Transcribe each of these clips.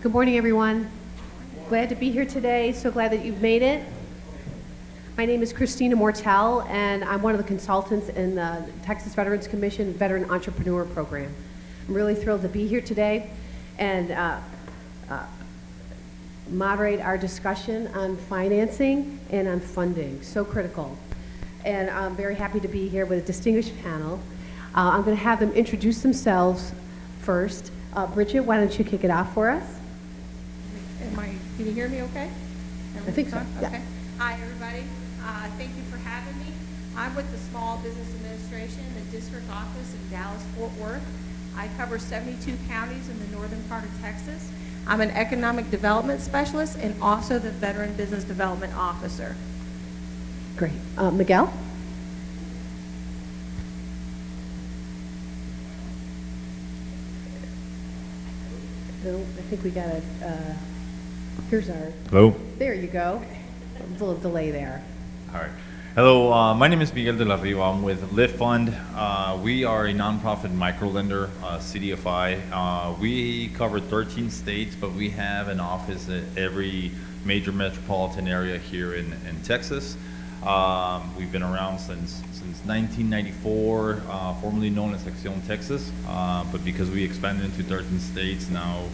Good morning, everyone. Glad to be here today. So glad that you've made it. My name is Christina Mortel, and I'm one of the consultants in the Texas Veterans Commission Veteran Entrepreneur Program. I'm really thrilled to be here today and moderate our discussion on financing and on funding, so critical. And I'm very happy to be here with a distinguished panel. I'm going to have them introduce themselves first. Bridget, why don't you kick it off for us? Can you hear me okay? I think so, yeah. Okay. Hi, everybody. Thank you for having me. I'm with the Small Business Administration, the district office in Dallas-Fort Worth. I cover 72 counties in the northern part of Texas. I'm an economic development specialist and also the Veteran Business Development Officer. Great. Miguel? No, I think we got a, here's our, Hello. there you go. A little delay there. All right. Hello, my name is Miguel de la Riva. I'm with Lift Fund. We are a nonprofit microlender, CDFI. We cover 13 states, but we have an office at every major metropolitan area here in Texas. We've been around since 1994, formerly known as Acción Texas, but because we expanded into 13 states, now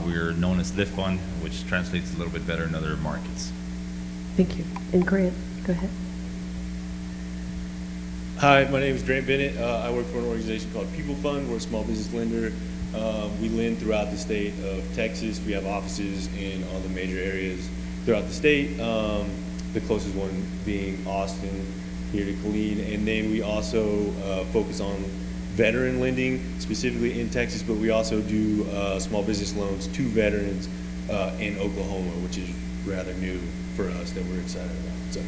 we're known as Lift Fund, which translates a little bit better in other markets. Thank you. And Grant, go ahead. Hi, my name is Grant Bennett. I work for an organization called People Fund. We're a small business lender. We lend throughout the state of Texas. We have offices in all the major areas throughout the state. The closest one being Austin, here to Killeen. And then we also focus on veteran lending, specifically in Texas, but we also do small business loans to veterans in Oklahoma, which is rather new for us that we're excited about. So,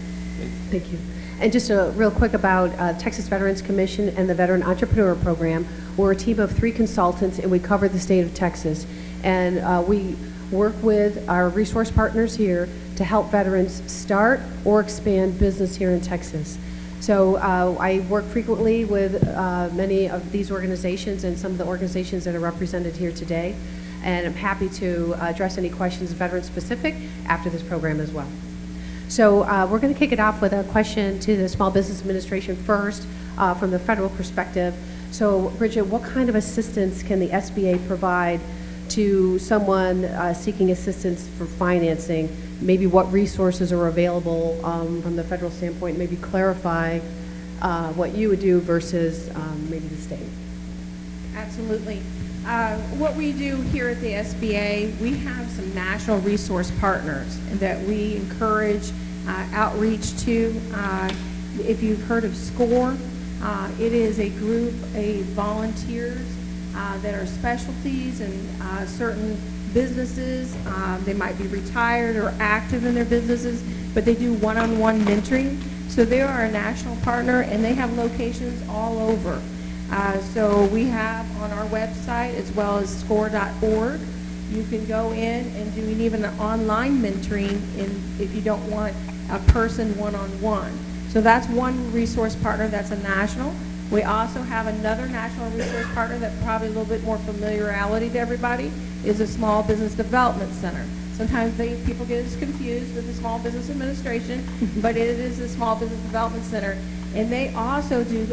Thank you. And just real quick about Texas Veterans Commission and the Veteran Entrepreneur Program. We're a team of 3 consultants, and we cover the state of Texas. And we work with our resource partners here to help veterans start or expand business here in Texas. So I work frequently with many of these organizations and some of the organizations that are represented here today. And I'm happy to address any questions veteran specific after this program as well. So we're going to kick it off with a question to the Small Business Administration first from the federal perspective. So Bridget, what kind of assistance can the SBA provide to someone seeking assistance for financing? Maybe what resources are available from the federal standpoint, maybe clarify what you would do versus maybe the state. Absolutely. What we do here at the SBA, we have some national resource partners that we encourage outreach to. If you've heard of SCORE, it is a group of volunteers that are specialties in certain businesses. They might be retired or active in their businesses, but they do one-on-one mentoring. So they are a national partner, and they have locations all over. So we have on our website, as well as score.org, you can go in and do even an online mentoring if you don't want a person one-on-one. So that's one resource partner that's a national. We also have another national resource partner that probably a little bit more familiarity to everybody is a Small Business Development Center. Sometimes people get confused with the Small Business Administration, but it is the Small Business Development Center. And they also do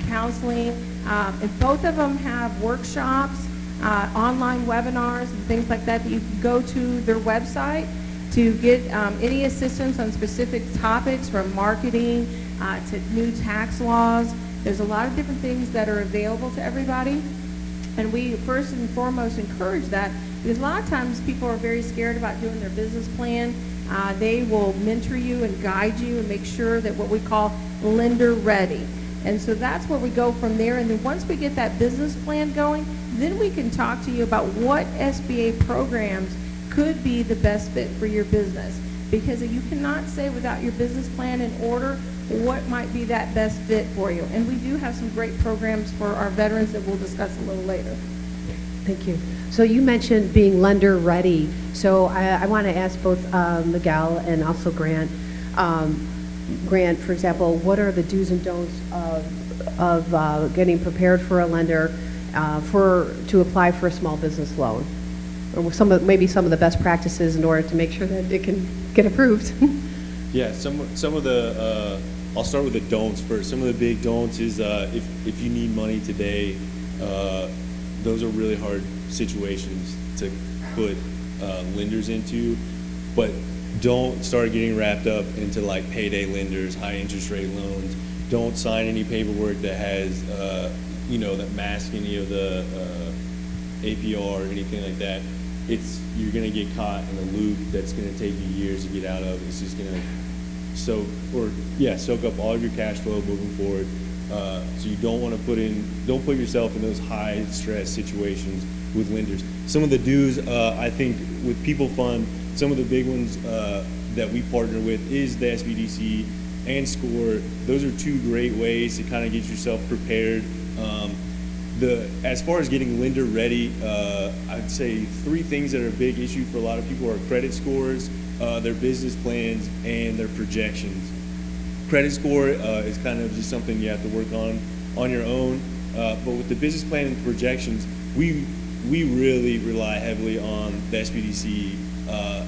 counseling, and both of them have workshops, online webinars, and things like that you can go to their website to get any assistance on specific topics from marketing to new tax laws. There's a lot of different things that are available to everybody. And we first and foremost encourage that because a lot of times people are very scared about doing their business plan. They will mentor you and guide you and make sure that what we call lender ready. And so that's where we go from there. And then once we get that business plan going, then we can talk to you about what SBA programs could be the best fit for your business. Because you cannot say without your business plan in order what might be that best fit for you. And we do have some great programs for our veterans that we'll discuss a little later. Thank you. So you mentioned being lender ready. So I want to ask both Miguel and also Grant. Grant, for example, what are the do's and don'ts of getting prepared for a lender to apply for a small business loan? or maybe some of the best practices in order to make sure that it can get approved. Yeah, some of the, I'll start with the don'ts first. Some of the big don'ts is if you need money today, those are really hard situations to put lenders into, but don't start getting wrapped up into like payday lenders, high interest rate loans. Don't sign any paperwork that has, that masks any of the APR or anything like that. You're gonna get caught in a loop that's gonna take you years to get out of. It's just gonna soak up all of your cash flow moving forward. So you don't want to don't put yourself in those high stress situations with lenders. Some of the do's, I think with People Fund, some of the big ones that we partner with is the SBDC and SCORE. Those are two great ways to kind of get yourself prepared. As far as getting lender ready, I'd say three things that are a big issue for a lot of people are credit scores, their business plans, and their projections. Credit score is kind of just something you have to work on your own. But with the business plan and projections, we really rely heavily on the SBDC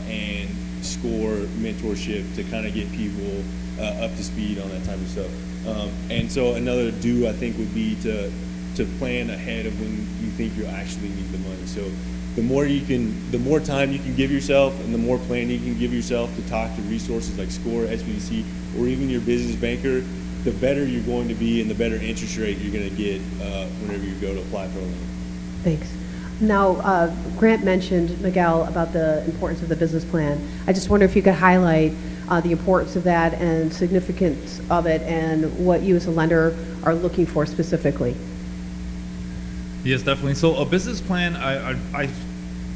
and SCORE mentorship to kind of get people up to speed on that type of stuff. And so another do I think would be to plan ahead of when you think you actually need the money. So the more time you can give yourself and the more planning you can give yourself to talk to resources like SCORE, SBDC, or even your business banker, the better you're going to be and the better interest rate you're going to get whenever you go to apply for a loan. Thanks. Now, Grant mentioned, Miguel, about the importance of the business plan. I just wonder if you could highlight the importance of that and significance of it and what you as a lender are looking for specifically. Yes, definitely. So a business plan, I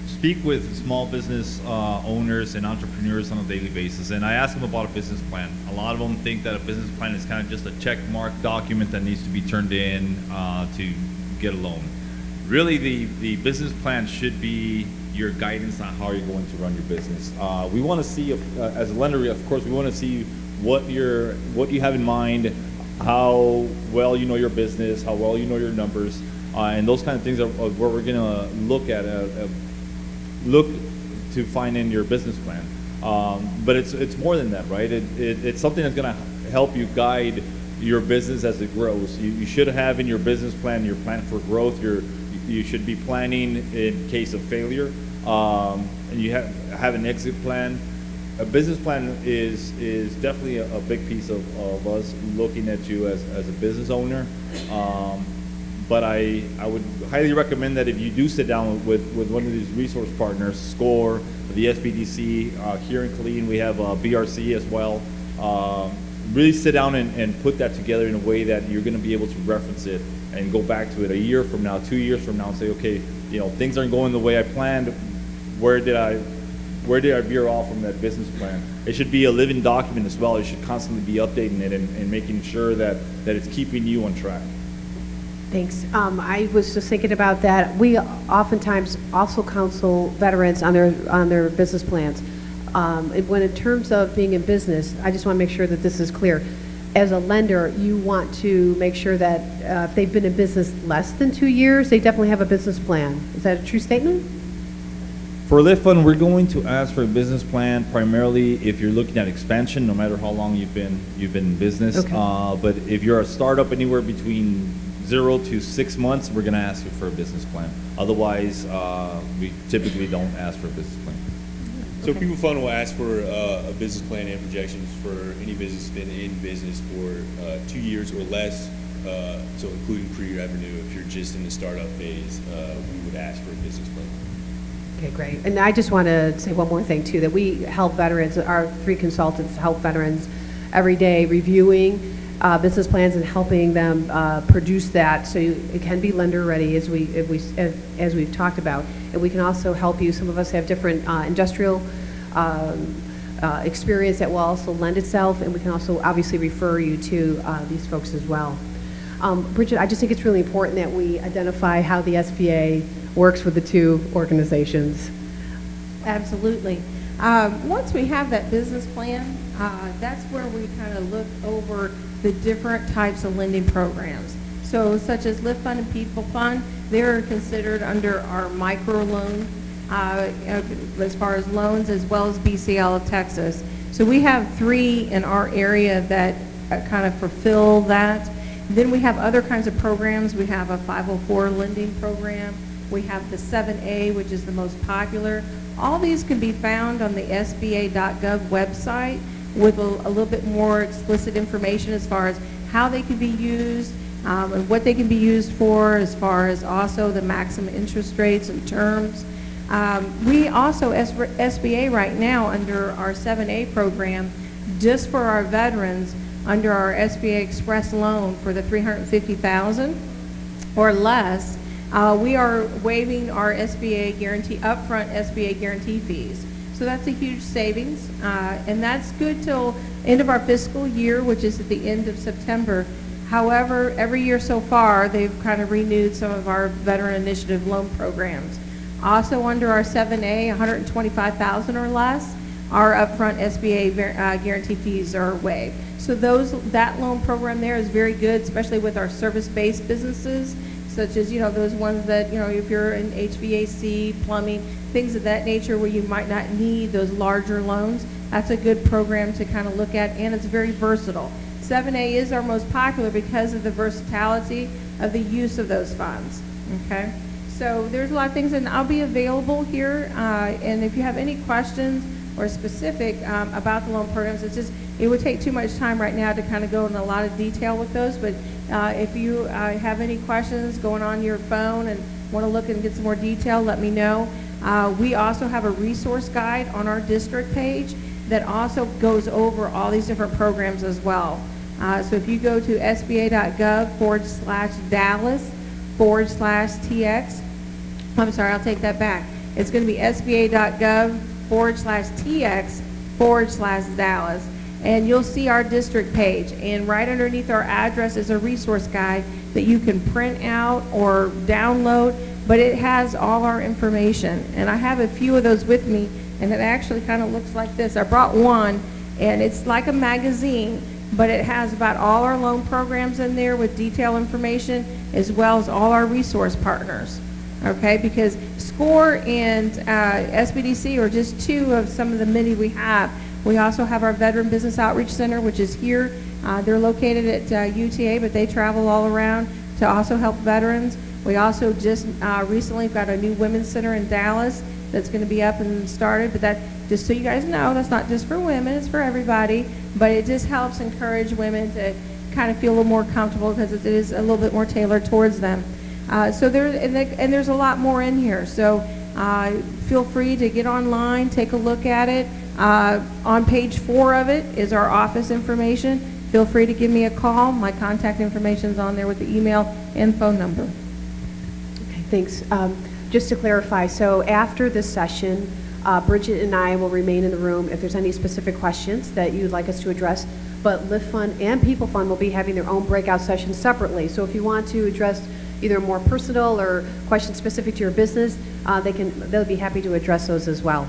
speak with small business owners and entrepreneurs on a daily basis, and I ask them about a business plan. A lot of them think that a business plan is kind of just a check mark document that needs to be turned in to get a loan. Really, the business plan should be your guidance on how you're going to run your business. We want to see, as a lender, of course, we want to see what you have in mind, how well you know your business, how well you know your numbers. And those kind of things are what we're going to look to find in your business plan. But it's more than that, right? It's something that's going to help you guide your business as it grows. You should have in your business plan your plan for growth. You should be planning in case of failure, and you have an exit plan. A business plan is definitely a big piece of us looking at you as a business owner. But I would highly recommend that if you do sit down with one of these resource partners, SCORE, the SBDC, here in Killeen, we have BRC as well. Really sit down and put that together in a way that you're going to be able to reference it and go back to it a year from now, 2 years from now, and say, okay, things aren't going the way I planned. Where did I veer off from that business plan? It should be a living document as well. You should constantly be updating it and making sure that it's keeping you on track. Thanks. I was just thinking about that. We oftentimes also counsel veterans on their business plans. When in terms of being in business, I just want to make sure that this is clear. As a lender, you want to make sure that if they've been in business less than 2 years, they definitely have a business plan. Is that a true statement? For Lift Fund, we're going to ask for a business plan primarily if you're looking at expansion, no matter how long you've been in business. Okay. But if you're a startup anywhere between 0 to 6 months, we're going to ask you for a business plan. Otherwise, we typically don't ask for a business plan. So People Fund will ask for a business plan and projections for any business been in business for 2 years or less, so including pre-revenue. If you're just in the startup phase, we would ask for a business plan. Okay, great. And I just want to say one more thing, too, that we help veterans, our 3 consultants help veterans every day reviewing business plans and helping them produce that so it can be lender ready as we've talked about. And we can also help you. Some of us have different industrial experience that will also lend itself, and we can also obviously refer you to these folks as well. Bridget, I just think it's really important that we identify how the SBA works with the 2 organizations. Absolutely. Once we have that business plan, that's where we kind of look over the different types of lending programs. So such as Lift Fund and People Fund, they're considered under our microloan as far as loans, as well as BCL of Texas. So we have 3 in our area that kind of fulfill that. Then we have other kinds of programs. We have a 504 lending program. We have the 7A, which is the most popular. All these can be found on the SBA.gov website with a little bit more explicit information as far as how they can be used, and what they can be used for, as far as also the maximum interest rates and terms. We also, SBA right now, under our 7A program, just for our veterans, under our SBA Express loan for the $350,000 or less, we are waiving our SBA guarantee, upfront SBA guarantee fees. So that's a huge savings, and that's good till end of our fiscal year, which is at the end of September. However, every year so far, they've kind of renewed some of our Veteran Initiative loan programs. Also under our 7A, $125,000 or less, our upfront SBA guarantee fees are waived. So that loan program there is very good, especially with our service-based businesses, such as, those ones that, if you're in HVAC, plumbing, things of that nature where you might not need those larger loans. That's a good program to kind of look at, and it's very versatile. 7A is our most popular because of the versatility of the use of those funds, okay? So there's a lot of things, and I'll be available here, and if you have any questions or specific about the loan programs, it would take too much time right now to kind of go into a lot of detail with those, but if you have any questions going on your phone and want to look and get some more detail, let me know. We also have a resource guide on our district page that also goes over all these different programs as well. So if you go to sba.gov/Dallas/TX, I'm sorry, I'll take that back. It's going to be sba.gov/TX/Dallas. And you'll see our district page. And right underneath our address is a resource guide that you can print out or download, but it has all our information. And I have a few of those with me, and it actually kind of looks like this. I brought one, and it's like a magazine, but it has about all our loan programs in there with detailed information, as well as all our resource partners. Okay, because SCORE and SBDC are just 2 of some of the many we have. We also have our Veteran Business Outreach Center, which is here. They're located at UTA, but they travel all around to also help veterans. We also just recently got a new women's center in Dallas that's going to be up and started, but that, just so you guys know, that's not just for women, it's for everybody, but it just helps encourage women to kind of feel a little more comfortable because it is a little bit more tailored towards them. So there's a lot more in here, so feel free to get online, take a look at it. On page 4 of it is our office information. Feel free to give me a call. My contact information is on there with the email and phone number. Okay, thanks. Just to clarify, so after this session, Bridget and I will remain in the room if there's any specific questions that you'd like us to address, but Lift Fund and People Fund will be having their own breakout sessions separately. So if you want to address either more personal or questions specific to your business, they'll be happy to address those as well.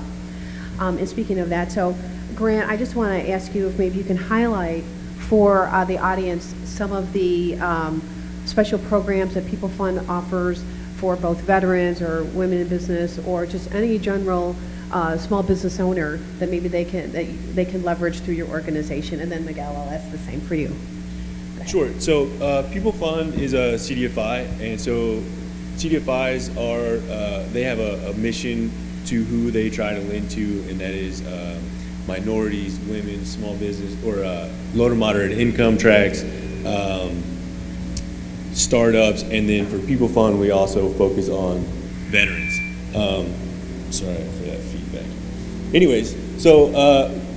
And speaking of that, so Grant, I just want to ask you if maybe you can highlight for the audience some of the special programs that People Fund offers for both veterans or women in business or just any general small business owner that maybe they can leverage through your organization. And then Miguel, I'll ask the same for you. Sure. So People Fund is a CDFI, and so CDFIs are they have a mission to who they try to lend to, and that is minorities, women, small business, or low to moderate income tracts, startups, and then for People Fund, we also focus on veterans. Sorry for that feedback. Anyways, so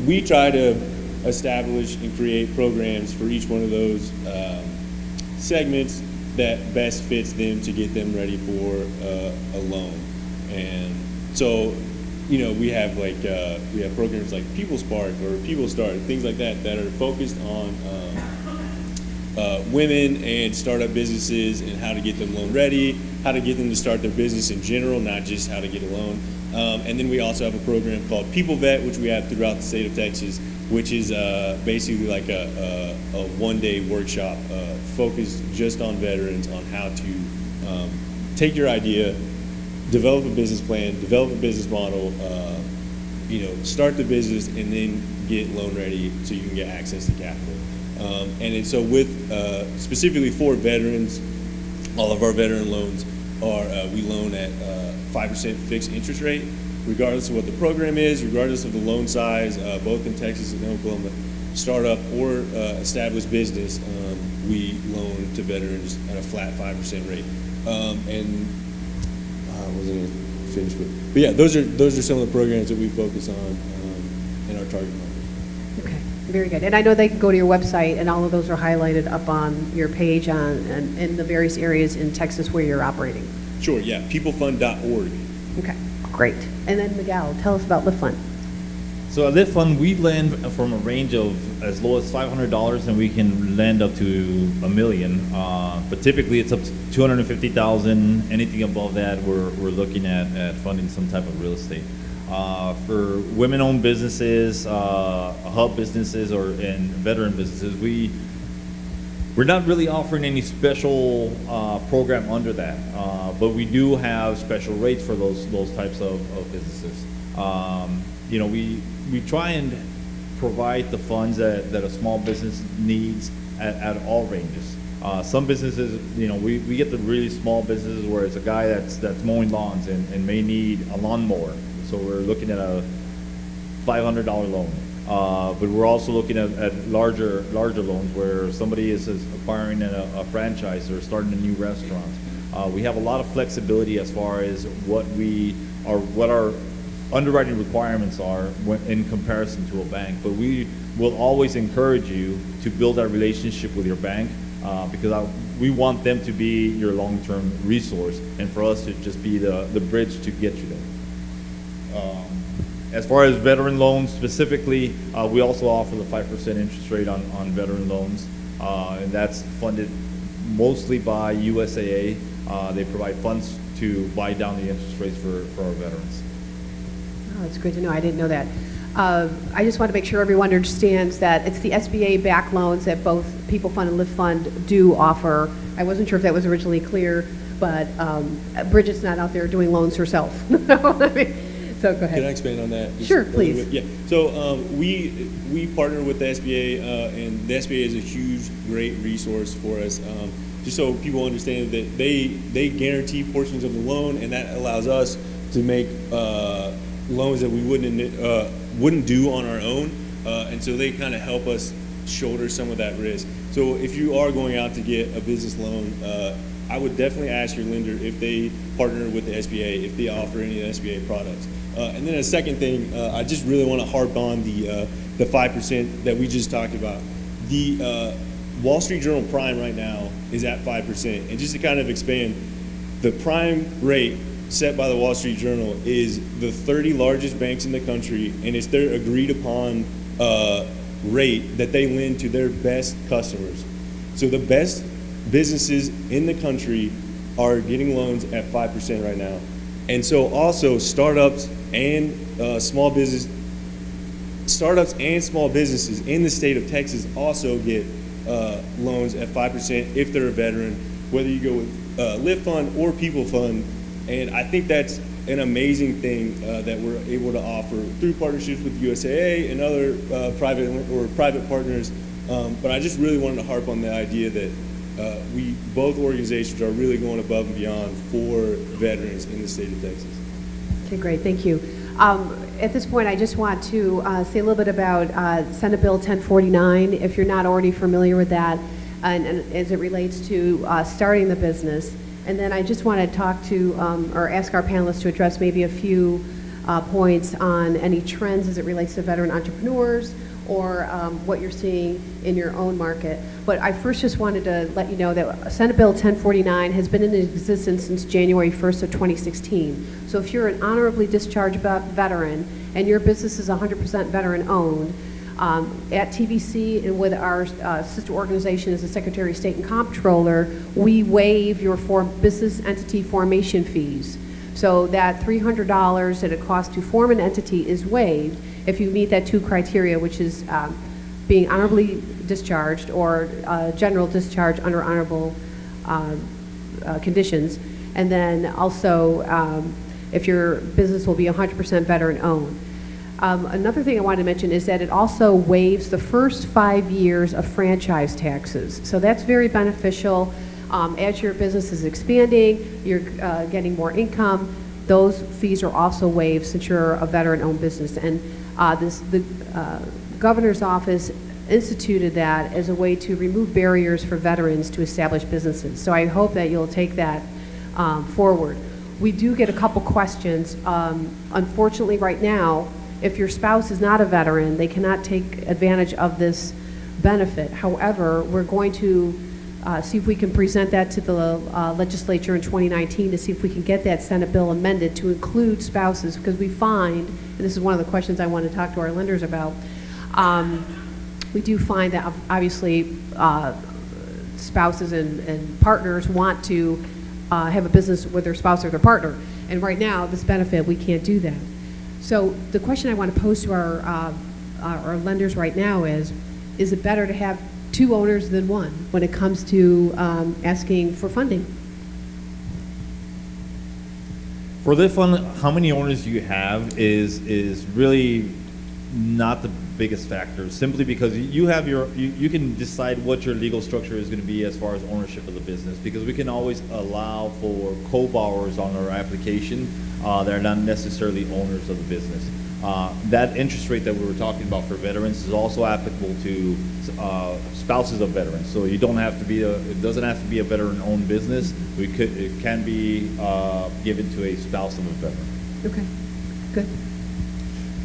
we try to establish and create programs for each one of those segments that best fits them to get them ready for a loan. And so, we have programs like People Spark or People Start, things like that that are focused on women and startup businesses and how to get them loan ready, how to get them to start their business in general, not just how to get a loan. And then we also have a program called People Vet, which we have throughout the state of Texas, which is basically like a one-day workshop focused just on veterans on how to take your idea, develop a business plan, develop a business model, start the business, and then get loan ready so you can get access to capital. And so with specifically for veterans, all of our veteran loans are we loan at 5% fixed interest rate, regardless of what the program is, regardless of the loan size, both in Texas and Oklahoma. Startup or established business, we loan to veterans at a flat 5% rate. And I wasn't going to finish with, but yeah, those are some of the programs that we focus on in our target market. Okay, very good. And I know they can go to your website, and all of those are highlighted up on your page and in the various areas in Texas where you're operating. Sure, yeah, peoplefund.org. Okay, great. And then Miguel, tell us about Lift Fund. So at Lift Fund, we lend from a range of as low as $500, and we can lend up to $1 million. But typically, it's up to $250,000. Anything above that, we're looking at funding some type of real estate. For women-owned businesses, hub businesses, and veteran businesses, we're not really offering any special program under that, but we do have special rates for those types of businesses. We try and provide the funds that a small business needs at all ranges. Some businesses, we get the really small businesses where it's a guy that's mowing lawns and may need a lawnmower. So we're looking at a $500 loan. But we're also looking at larger loans where somebody is acquiring a franchise or starting a new restaurant. We have a lot of flexibility as far as what our underwriting requirements are in comparison to a bank. But we will always encourage you to build that relationship with your bank because we want them to be your long-term resource and for us to just be the bridge to get you there. As far as veteran loans specifically, we also offer the 5% interest rate on veteran loans, and that's funded mostly by USAA. They provide funds to buy down the interest rates for our veterans. Oh, that's good to know. I didn't know that. I just want to make sure everyone understands that it's the SBA-backed loans that both People Fund and Lift Fund do offer. I wasn't sure if that was originally clear, but Bridget's not out there doing loans herself. So go ahead. Can I expand on that? Sure, please. Yeah. So we partner with the SBA, and the SBA is a huge, great resource for us. Just so people understand that they guarantee portions of the loan, and that allows us to make loans that we wouldn't do on our own. And so they kind of help us shoulder some of that risk. So if you are going out to get a business loan, I would definitely ask your lender if they partner with the SBA, if they offer any of the SBA products. And then a second thing, I just really want to harp on the 5% that we just talked about. The Wall Street Journal Prime right now is at 5%. And just to kind of expand, the prime rate set by the Wall Street Journal is the 30 largest banks in the country, and it's their agreed upon rate that they lend to their best customers. So the best businesses in the country are getting loans at 5% right now. And so also startups and small businesses in the state of Texas also get loans at 5% if they're a veteran, whether you go with Lift Fund or People Fund. And I think that's an amazing thing that we're able to offer through partnerships with USAA and other private partners. But I just really wanted to harp on the idea that both organizations are really going above and beyond for veterans in the state of Texas. Okay, great, thank you. At this point, I just want to say a little bit about Senate Bill 1049, if you're not already familiar with that, and as it relates to starting the business. And then I just want to talk to, or ask our panelists to address maybe a few points on any trends as it relates to veteran entrepreneurs, or what you're seeing in your own market. But I first just wanted to let you know that Senate Bill 1049 has been in existence since January 1st of 2016. So if you're an honorably discharged veteran and your business is 100% veteran owned, at TVC and with our sister organization as the Secretary of State and Comptroller, we waive your business entity formation fees. So that $300 that it costs to form an entity is waived if you meet that two criteria, which is being honorably discharged or general discharge under honorable conditions. And then also, if your business will be 100% veteran-owned. Another thing I wanted to mention is that it also waives the first 5 years of franchise taxes. So that's very beneficial. As your business is expanding, you're getting more income, those fees are also waived since you're a veteran-owned business. And the governor's office instituted that as a way to remove barriers for veterans to establish businesses. So I hope that you'll take that forward. We do get a couple questions. Unfortunately, right now, if your spouse is not a veteran, they cannot take advantage of this benefit. However, we're going to see if we can present that to the legislature in 2019 to see if we can get that Senate bill amended to include spouses, because we find, and this is one of the questions I want to talk to our lenders about, we do find that obviously spouses and partners want to have a business with their spouse or their partner. And right now, this benefit, we can't do that. So the question I want to pose to our lenders right now is it better to have 2 owners than 1 when it comes to asking for funding? For this one, how many owners you have is really not the biggest factor, simply because you have you can decide what your legal structure is going to be as far as ownership of the business, because we can always allow for co-borrowers on our application that are not necessarily owners of the business. That interest rate that we were talking about for veterans is also applicable to spouses of veterans. So you don't have to be it doesn't have to be a veteran-owned business. It can be given to a spouse of a veteran. Okay, good.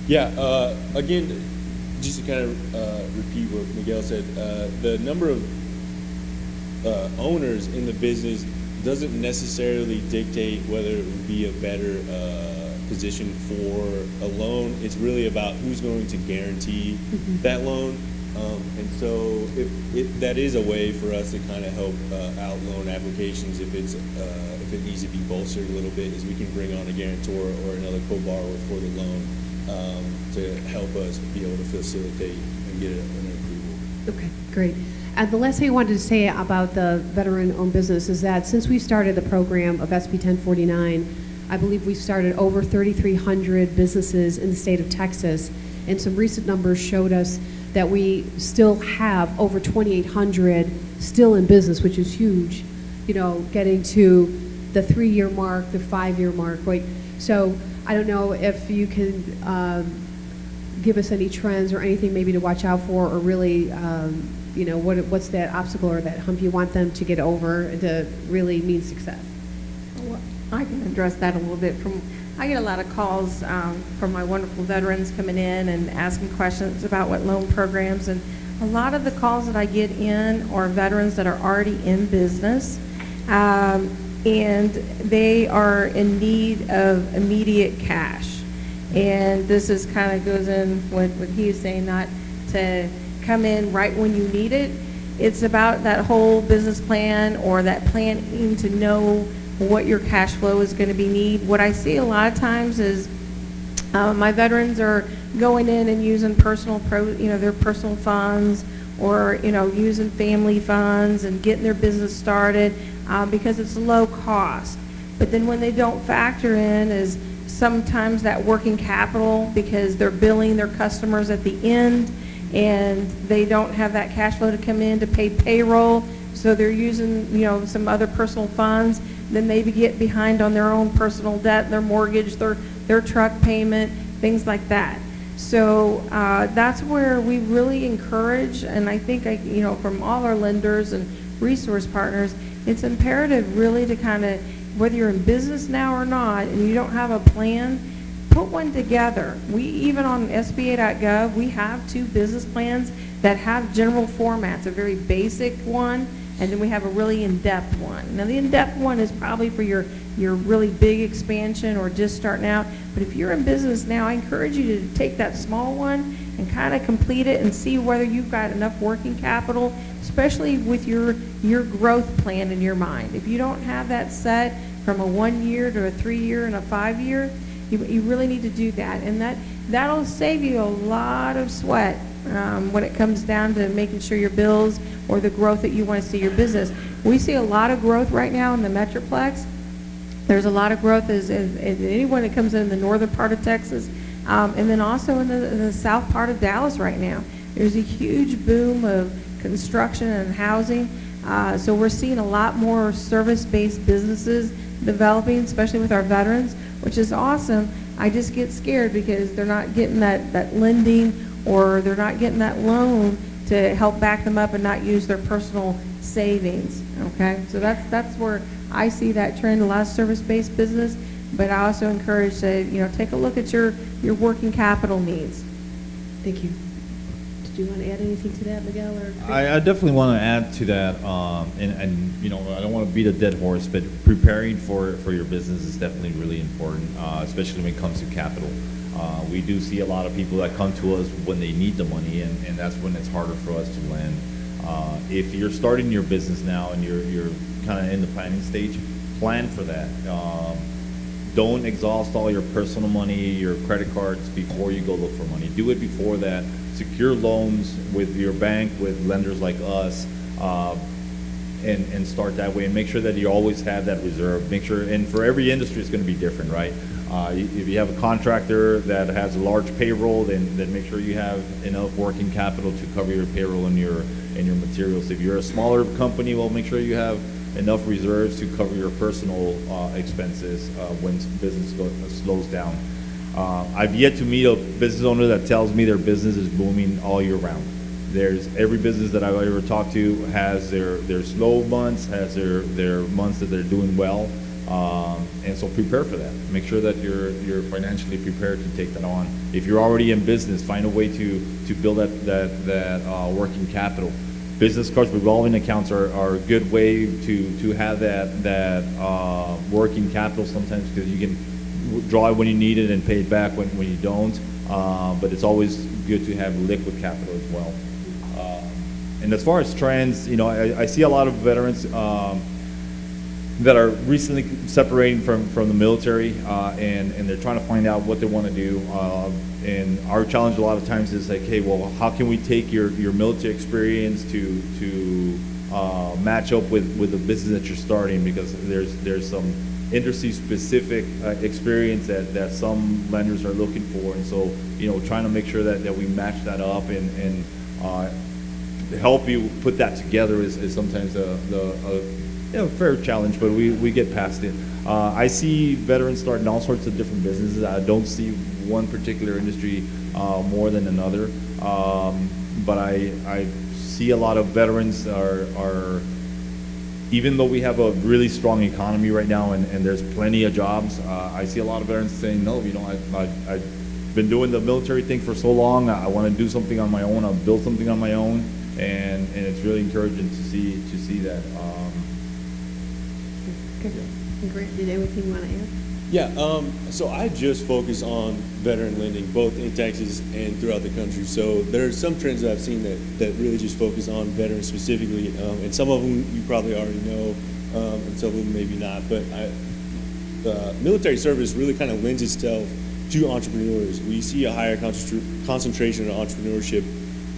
Yeah, again, just to kind of repeat what Miguel said, the number of owners in the business doesn't necessarily dictate whether it would be a better position for a loan. It's really about who's going to guarantee that loan. And so that is a way for us to kind of help out loan applications if it needs to be bolstered a little bit, is we can bring on a guarantor or another co-borrower for the loan to help us be able to facilitate and get an approval. Okay, great. And the last thing I wanted to say about the veteran-owned business is that since we started the program of SB 1049, I believe we've started over 3,300 businesses in the state of Texas, and some recent numbers showed us that we still have over 2,800 still in business, which is huge, you know, getting to the 3-year mark, the 5-year mark, right? So I don't know if you can give us any trends or anything maybe to watch out for, or really, you know, what's that obstacle or that hump you want them to get over to really mean success? Well, I can address that a little bit. I get a lot of calls from my wonderful veterans coming in and asking questions about what loan programs, and a lot of the calls that I get in are veterans that are already in business, and they are in need of immediate cash. And this is kind of goes in with what he is saying, not to come in right when you need it. It's about that whole business plan, or that planning to know what your cash flow is going to be need. What I see a lot of times is my veterans are going in and using their personal funds, or using family funds and getting their business started because it's low cost. But then when they don't factor in is sometimes that working capital, because they're billing their customers at the end and they don't have that cash flow to come in to pay payroll, so they're using some other personal funds. Then they get behind on their own personal debt, their mortgage, their truck payment, things like that. So that's where we really encourage, and I think from all our lenders and resource partners, it's imperative really to kind of, whether you're in business now or not and you don't have a plan, put one together. We even on SBA.gov, we have 2 business plans that have general formats, a very basic one, and then we have a really in-depth one. Now the in-depth one is probably for your really big expansion or just starting out, but if you're in business now, I encourage you to take that small one and kind of complete it and see whether you've got enough working capital, especially with your growth plan in your mind. If you don't have that set from a 1-year to a 3-year and a 5-year, you really need to do that, and that'll save you a lot of sweat when it comes down to making sure your bills or the growth that you want to see your business. We see a lot of growth right now in the Metroplex, There's a lot of growth as anyone that comes in the northern part of Texas, and then also in the south part of Dallas right now. There's a huge boom of construction and housing. So we're seeing a lot more service-based businesses developing, especially with our veterans, which is awesome. I just get scared because they're not getting that lending, or they're not getting that loan to help back them up and not use their personal savings, okay? So that's where I see that trend, a lot of service-based business, but I also encourage to, take a look at your working capital needs. Thank you. Did you want to add anything to that, Miguel, or Chris? I definitely want to add to that, and I don't want to beat a dead horse, but preparing for your business is definitely really important, especially when it comes to capital. We do see a lot of people that come to us when they need the money, and that's when it's harder for us to lend. If you're starting your business now and you're kind of in the planning stage, plan for that. Don't exhaust all your personal money, your credit cards before you go look for money. Do it before that. Secure loans with your bank, with lenders like us, and start that way. And make sure that you always have that reserve. Make sure, and for every industry, it's going to be different, right? If you have a contractor that has a large payroll, then make sure you have enough working capital to cover your payroll and your materials. If you're a smaller company, well, make sure you have enough reserves to cover your personal expenses when business slows down. I've yet to meet a business owner that tells me their business is booming all year round. Every business that I've ever talked to has their slow months, has their months that they're doing well, and so prepare for that. Make sure that you're financially prepared to take that on. If you're already in business, find a way to build that working capital. Business cards, revolving accounts are a good way to have that working capital sometimes, because you can draw it when you need it and pay it back when you don't. But it's always good to have liquid capital as well. And as far as trends, I see a lot of veterans that are recently separating from the military, and they're trying to find out what they want to do. And our challenge a lot of times is like, hey, well, how can we take your military experience to match up with the business that you're starting? Because there's some industry-specific experience that some lenders are looking for, and so trying to make sure that we match that up and help you put that together is sometimes a fair challenge, but we get past it. I see veterans starting all sorts of different businesses. I don't see one particular industry more than another, but I see a lot of veterans are even though we have a really strong economy right now and there's plenty of jobs, I see a lot of veterans saying, no, I've been doing the military thing for so long, I want to do something on my own, I'll build something on my own, and it's really encouraging to see that. Okay. Grant, did anything you want to add? Yeah, so I just focus on veteran lending, both in Texas and throughout the country. So there are some trends that I've seen that really just focus on veterans specifically, and some of them you probably already know, and some of them maybe not. But the military service really kind of lends itself to entrepreneurs. We see a higher concentration of entrepreneurship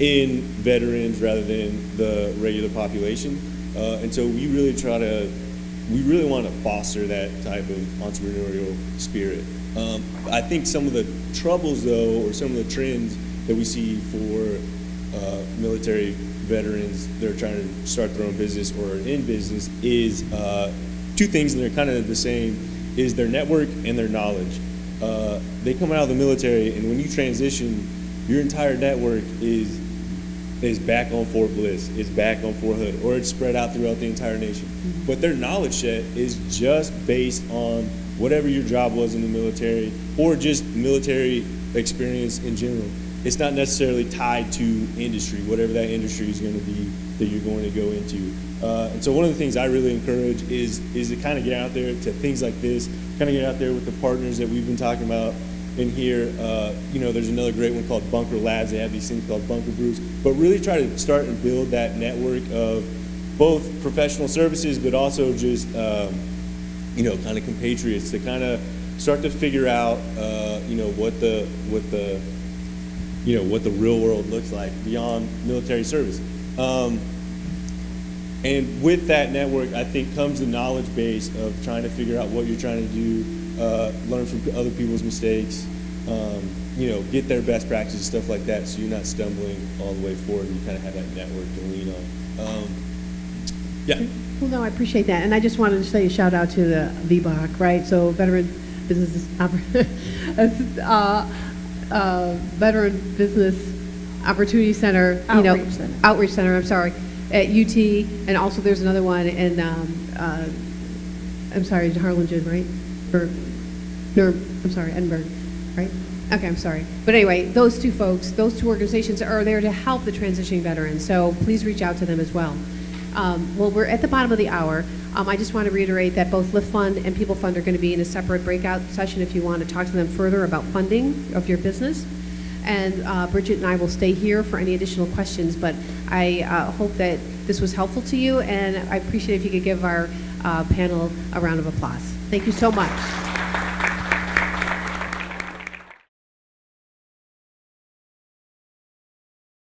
in veterans rather than the regular population, and so we really want to foster that type of entrepreneurial spirit. I think some of the troubles, though, or some of the trends that we see for military veterans that are trying to start their own business or in business is two things, and they're kind of the same, is their network and their knowledge. They come out of the military, and when you transition, your entire network is back on Fort Bliss, is back on Fort Hood, or it's spread out throughout the entire nation. But their knowledge set is just based on whatever your job was in the military or just military experience in general. It's not necessarily tied to industry, whatever that industry is going to be that you're going to go into. And so one of the things I really encourage is to kind of get out there to things like this, kind of get out there with the partners that we've been talking about in here. There's another great one called Bunker Labs. They have these things called Bunker Brews, but really try to start and build that network of both professional services, but also just, kind of compatriots to kind of start to figure out, what the real world looks like beyond military service. And with that network, I think comes the knowledge base of trying to figure out what you're trying to do, learn from other people's mistakes, get their best practices, stuff like that, so you're not stumbling all the way forward, and you kind of have that network to lean on. Yeah. Well, no, I appreciate that, and I just wanted to say a shout out to the VBOC, right? So Veteran Business Veteran Business Opportunity Center, Outreach Center. Outreach Center. I'm sorry, at UT, and also there's another one in I'm sorry, Harlingen, right? I'm sorry, Edinburgh, right? Okay, I'm sorry. But anyway, those two folks, those two organizations are there to help the transitioning veterans, so please reach out to them as well. Well, we're at the bottom of the hour. I just want to reiterate that both Lift Fund and People Fund are going to be in a separate breakout session if you want to talk to them further about funding of your business. And Bridget and I will stay here for any additional questions, but I hope that this was helpful to you, and I appreciate if you could give our panel a round of applause. Thank you so much.